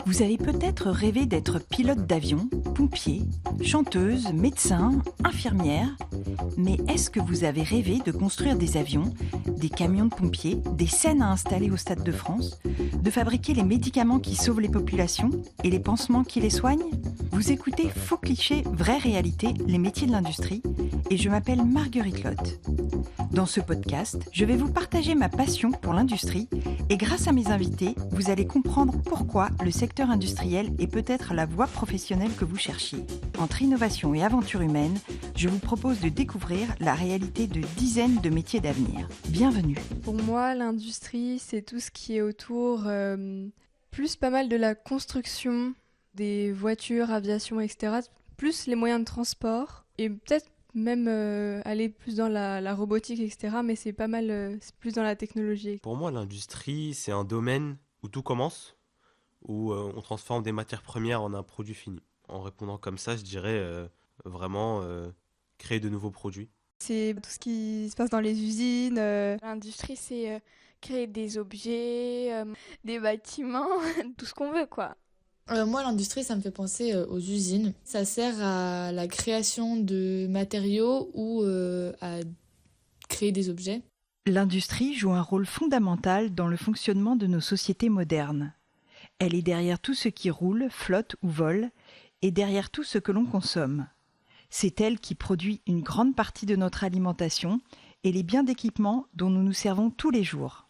Vous avez peut-être rêvé d'être pilote d'avion, pompier, chanteuse, médecin, infirmière. Mais est-ce que vous avez rêvé de construire des avions, des camions de pompiers, des scènes à installer au Stade de France, de fabriquer les médicaments qui sauvent les populations et les pansements qui les soignent? Vous écoutez Faux Clichés, Vraie Réalité, les métiers de l'industrie, et je m'appelle Marguerite Lotte. Dans ce podcast, je vais vous partager ma passion pour l'industrie et grâce à mes invités, vous allez comprendre pourquoi le secteur industriel est peut-être la voie professionnelle que vous cherchiez. Entre innovation et aventure humaine, je vous propose de découvrir la réalité de dizaines de métiers d'avenir. Bienvenue. Pour moi, l'industrie, c'est tout ce qui est autour, plus pas mal de la construction des voitures, aviation, etc., plus les moyens de transport et peut-être même aller plus dans la robotique, etc. Mais c'est pas mal, c'est plus dans la technologie. Pour moi, l'industrie, c'est un domaine où tout commence, où on transforme des matières premières en un produit fini. En répondant comme ça, je dirais vraiment créer de nouveaux produits. C'est tout ce qui se passe dans les usines. L'industrie, c'est créer des objets, des bâtiments, tout ce qu'on veut, quoi. Moi, l'industrie, ça me fait penser aux usines. Ça sert à la création de matériaux ou à créer des objets. L'industrie joue un rôle fondamental dans le fonctionnement de nos sociétés modernes. Elle est derrière tout ce qui roule, flotte ou vole, et derrière tout ce que l'on consomme. C'est elle qui produit une grande partie de notre alimentation et les biens d'équipement dont nous nous servons tous les jours.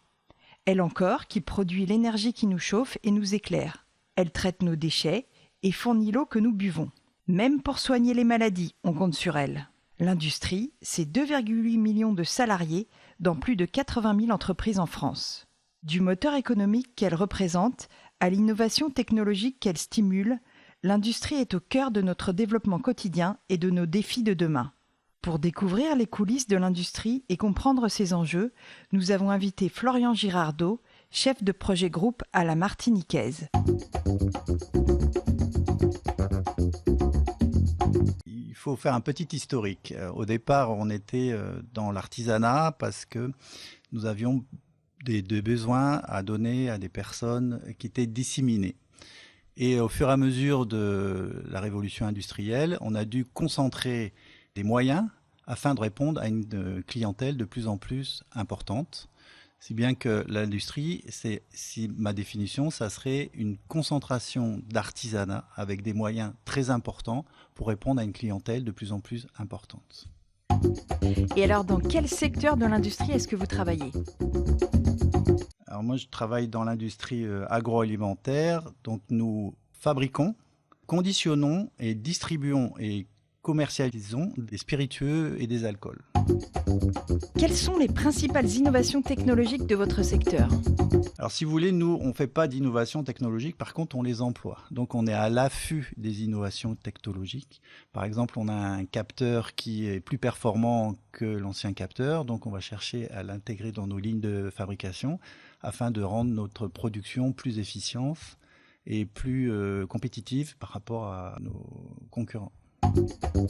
Elle encore qui produit l'énergie qui nous chauffe et nous éclaire. Elle traite nos déchets et fournit l'eau que nous buvons. Même pour soigner les maladies, on compte sur elle. L'industrie, c'est 2,8 millions de salariés dans plus de 80 000 entreprises en France. Du moteur économique qu'elle représente à l'innovation technologique qu'elle stimule, l'industrie est au cœur de notre développement quotidien et de nos défis de demain. Pour découvrir les coulisses de l'industrie et comprendre ses enjeux, nous avons invité Florian Girardot, chef de projet groupe à la Martiniquaise. Il faut faire un petit historique. Au départ, on était dans l'artisanat parce que nous avions des besoins à donner à des personnes qui étaient disséminées. Et au fur et à mesure de la révolution industrielle, on a dû concentrer des moyens afin de répondre à une clientèle de plus en plus importante. Si bien que l'industrie, si ma définition, ça serait une concentration d'artisanat avec des moyens très importants pour répondre à une clientèle de plus en plus importante. Et alors, dans quel secteur de l'industrie est-ce que vous travaillez ? Alors moi, je travaille dans l'industrie agroalimentaire. Donc nous fabriquons, conditionnons et distribuons et commercialisons des spiritueux et des alcools. Quelles sont les principales innovations technologiques de votre secteur ? Alors si vous voulez, nous, on ne fait pas d'innovation technologique, par contre, on les emploie. Donc on est à l'affût des innovations technologiques. Par exemple, on a un capteur qui est plus performant que l'ancien capteur, donc on va chercher à l'intégrer dans nos lignes de fabrication afin de rendre notre production plus efficiente et plus compétitive par rapport à nos concurrents.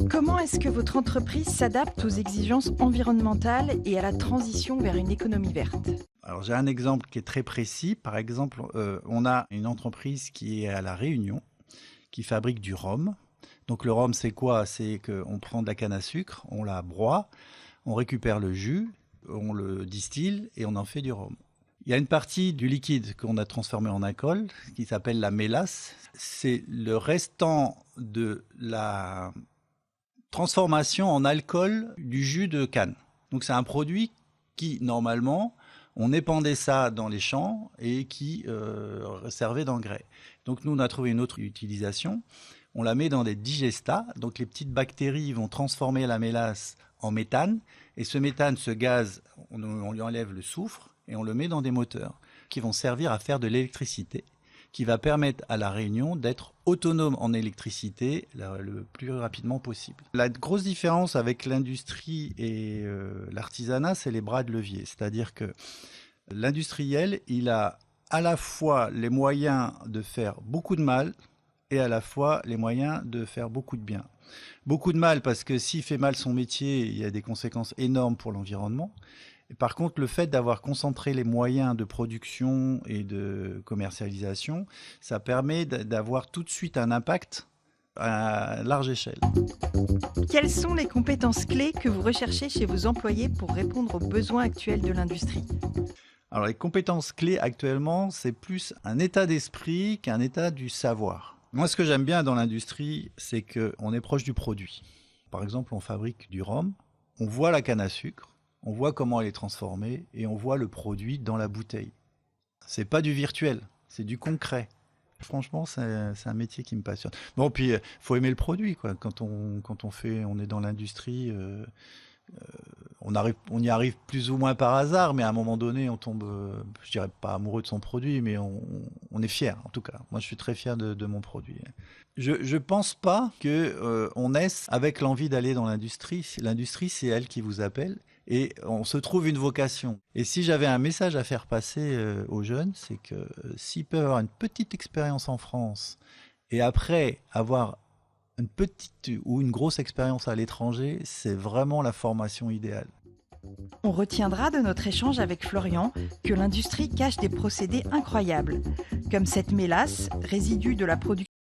Comment est-ce que votre entreprise s'adapte aux exigences environnementales et à la transition vers une économie verte ? Alors j'ai un exemple qui est très précis. Par exemple, on a une entreprise qui est à La Réunion, qui fabrique du rhum. Donc le rhum, c'est quoi ? C'est qu'on prend de la canne à sucre, on la broie, on récupère le jus, on le distille et on en fait du rhum. Il y a une partie du liquide qu'on a transformé en alcool, qui s'appelle la mélasse. C'est le restant de la transformation en alcool du jus de canne. Donc c'est un produit qui, normalement, on épandait ça dans les champs et qui servait d'engrais. Donc nous, on a trouvé une autre utilisation. On la met dans des digestats. Donc les petites bactéries vont transformer la mélasse en méthane. Et ce méthane, ce gaz, on lui enlève le soufre et on le met dans des moteurs qui vont servir à faire de l'électricité, qui va permettre à La Réunion d'être autonome en électricité le plus rapidement possible. La grosse différence avec l'industrie et l'artisanat, c'est les bras de levier. C'est-à-dire que l'industriel, il a à la fois les moyens de faire beaucoup de mal et à la fois les moyens de faire beaucoup de bien. Beaucoup de mal parce que s'il fait mal son métier, il y a des conséquences énormes pour l'environnement. Et par contre, le fait d'avoir concentré les moyens de production et de commercialisation, ça permet d'avoir tout de suite un impact à large échelle. Quelles sont les compétences clés que vous recherchez chez vos employés pour répondre aux besoins actuels de l'industrie ? Alors, les compétences clés actuellement, c'est plus un état d'esprit qu'un état du savoir. Moi, ce que j'aime bien dans l'industrie, c'est qu'on est proche du produit. Par exemple, on fabrique du rhum, on voit la canne à sucre, on voit comment elle est transformée et on voit le produit dans la bouteille. C'est pas du virtuel, c'est du concret. Franchement, c'est un métier qui me passionne. Bon, puis faut aimer le produit, quoi. Quand on est dans l'industrie, on y arrive plus ou moins par hasard, mais à un moment donné, on tombe, je dirais pas amoureux de son produit, mais on est fier, en tout cas. Moi, je suis très fier de mon produit. Je pense pas que on naisse avec l'envie d'aller dans l'industrie. L'industrie, c'est elle qui vous appelle. Et on se trouve une vocation. Et si j'avais un message à faire passer aux jeunes, c'est que s'ils peuvent avoir une petite expérience en France et après avoir une petite ou une grosse expérience à l'étranger, c'est vraiment la formation idéale. On retiendra de notre échange avec Florian que l'industrie cache des procédés incroyables, comme cette mélasse, résidu de la production